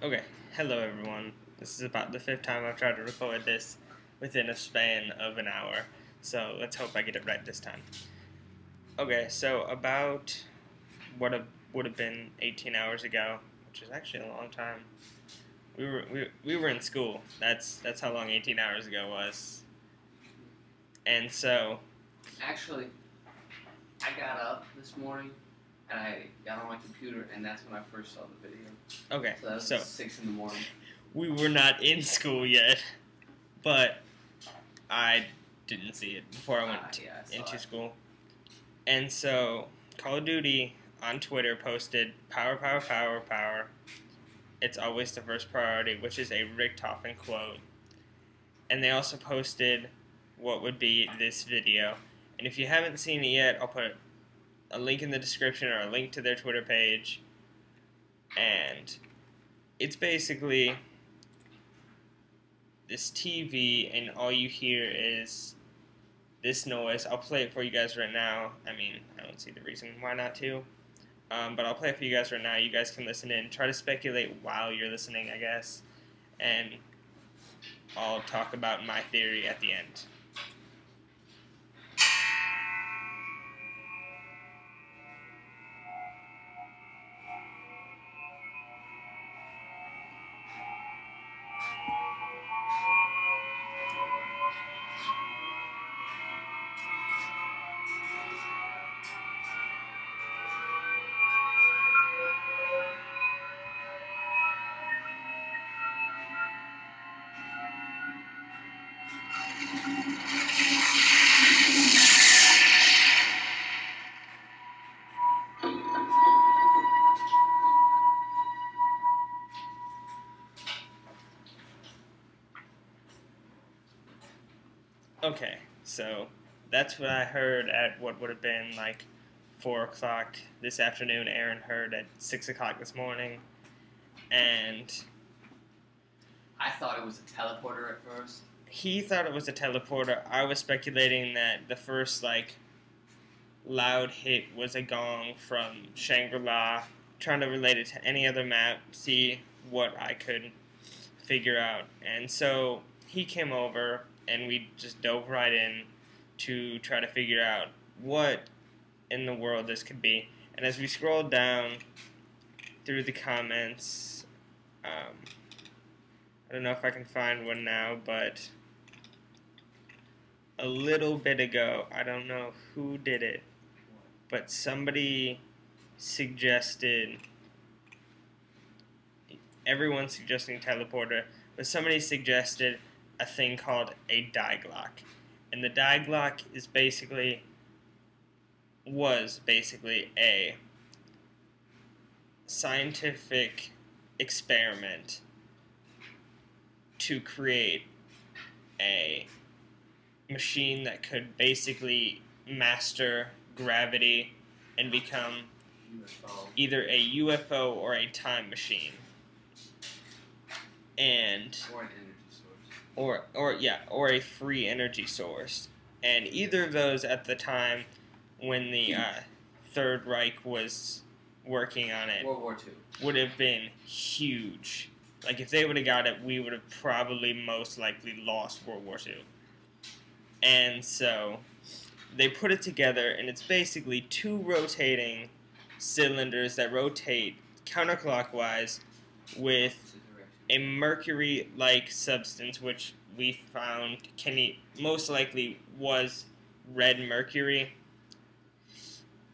Okay, hello everyone. This is about the fifth time I've tried to record this within a span of an hour, so let's hope I get it right this time. Okay, so about what would have been 18 hours ago, which is actually a long time. We were in school. That's how long 18 hours ago was. And so Actually, I got up this morning and I got on my computer, and that's when I first saw the video. okay, So that was so 6 in the morning. we were not in school yet, but I didn't see it before I went into school. And so Call of Duty on Twitter posted power, power, power, power. It's always the first priority, which is a Richtofen quote. And they also posted what would be this video. And if you haven't seen it yet, I'll put a link in the description or a link to their Twitter page. And it's basically this TV, and all you hear is this noise. I'll play it for you guys right now. I mean, I don't see the reason why not to. But I'll play it for you guys right now. You guys can listen in. Try to speculate while you're listening, I guess. And I'll talk about my theory at the end. Okay, so that's what I heard at what would have been like 4 o'clock this afternoon. Aaron heard at 6 o'clock this morning. And I thought it was a teleporter at first. He thought it was a teleporter. I was speculating that the first loud hit was a gong from Shangri-La, trying to relate it to any other map, see what I could figure out. And so he came over, and we just dove right in to try to figure out what in the world this could be. And as we scrolled down through the comments, I don't know if I can find one now, but a little bit ago, I don't know who did it, but somebody suggested, everyone's suggesting teleporter, but somebody suggested a thing called a die Glock. And the die Glock was basically a scientific experiment to create a machine that could basically master gravity and become either a UFO or a time machine. And or an energy source. Or a free energy source. And either of those at the time when the Third Reich was working on it, World War II, would have been huge. Like, if they would have got it, we would have probably most likely lost World War II. And so they put it together, and it's basically 2 rotating cylinders that rotate counterclockwise with a mercury-like substance, which we found most likely was red mercury.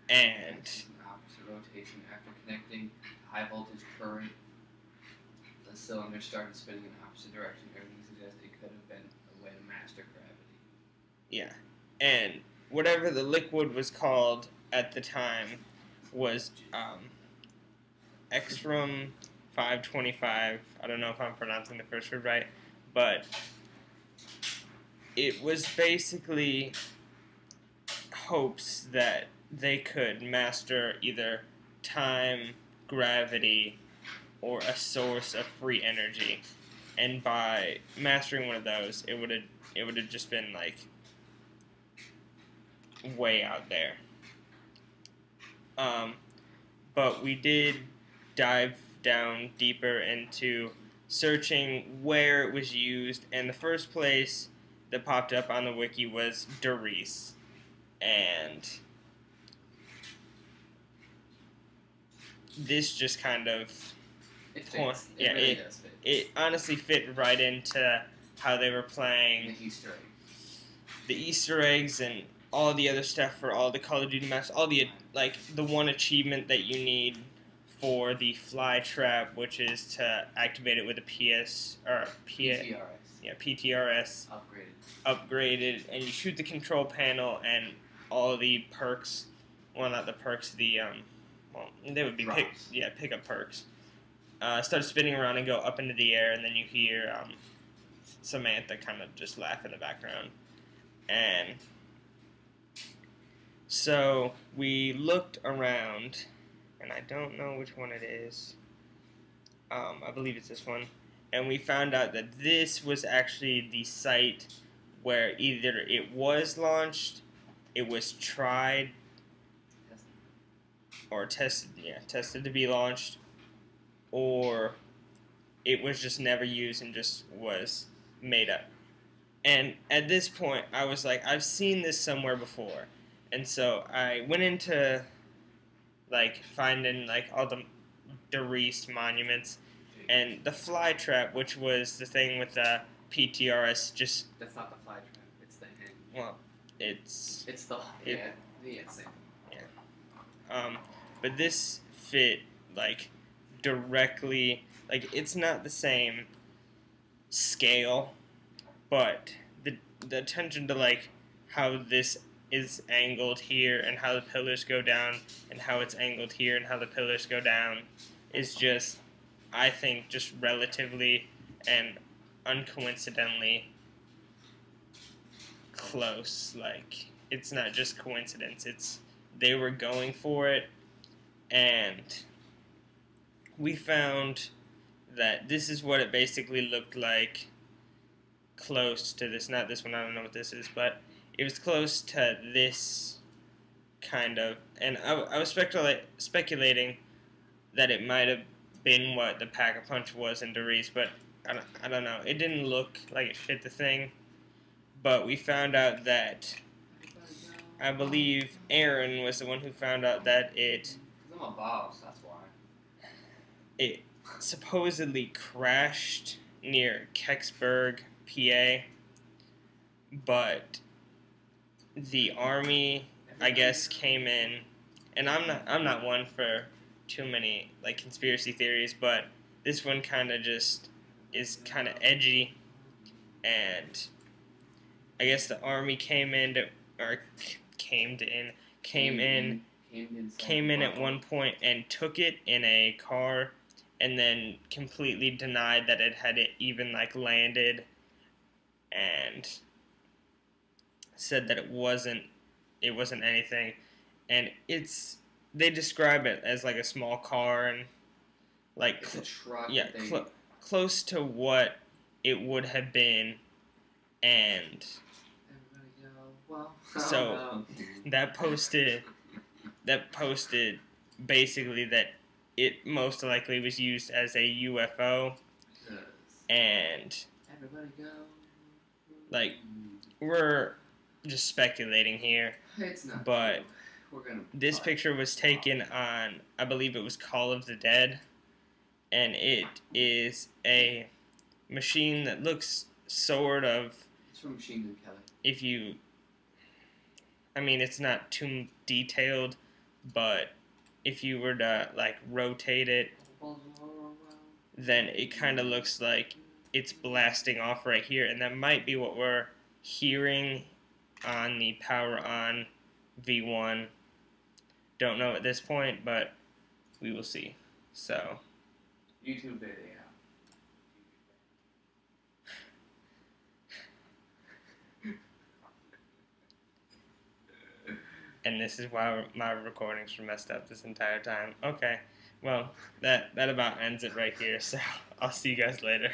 And opposite rotation after connecting high voltage current, the cylinder started spinning in the opposite direction. Everything suggests it could have been a way to master gravity. Yeah, and whatever the liquid was called at the time was Extrum 525. I don't know if I'm pronouncing the first word right, but it was basically hopes that they could master either time, gravity, or a source of free energy. And by mastering one of those, it would have just been like way out there. But we did dive down deeper into searching where it was used, and the first place that popped up on the wiki was Doris. And this just kind of It fits. It really does fit. It honestly fit right into how they were playing The Easter eggs. The Easter eggs and all the other stuff for all the Call of Duty maps, all the the one achievement that you need for the fly trap, which is to activate it with a PTRS. Yeah, PTRS. Upgraded, and you shoot the control panel, and all the perks. Well, not the perks. The they would be pickup perks. Start spinning around and go up into the air, and then you hear Samantha kind of just laugh in the background. And so we looked around, and I don't know which one it is. I believe it's this one. And we found out that this was actually the site where either it was launched, it was tried, or tested to be launched, or it was just never used and just was made up. And at this point, I was like, I've seen this somewhere before. And so I went into, finding, all the Doris monuments. And the fly trap, which was the thing with the PTRS, just... That's not the fly trap, it's the hen. Well, it's... It's the... same. Yeah. But this fit, directly... it's not the same scale, but the attention to, how this is angled here, and how the pillars go down, and how it's angled here, and how the pillars go down, is just, I think, just relatively and uncoincidentally close. It's not just coincidence, they were going for it, and we found that this is what it basically looked like close to this. Not this one, I don't know what this is, but it was close to this kind of, and I was speculating that it might have been what the Pack-a-Punch was in Doris, but I don't know. It didn't look like it fit the thing, but we found out that, I believe Aaron was the one who found out that it... I'm a boss, that's why. It supposedly crashed near Kecksburg, PA, but the Army, I guess, came in, and I'm not one for too many conspiracy theories, but this one kind of just is kind of edgy, and I guess the Army came in at one point and took it in a car, and then completely denied that it had even landed, and said that it wasn't anything. And they describe it as a small car, and it's a truck. Yeah, close to what it would have been, and so that posted basically that it most likely was used as a UFO, and we're just speculating here, but this picture was taken on, I believe it was Call of the Dead, and it is a machine that looks sort of... It's from Machine Gun Kelly. It's not too detailed, but if you were to, rotate it, then it kind of looks like it's blasting off right here, and that might be what we're hearing on the Power On V1. Don't know at this point, but we will see. So, YouTube video. And this is why my recordings were messed up this entire time. Okay, well, that about ends it right here, so I'll see you guys later.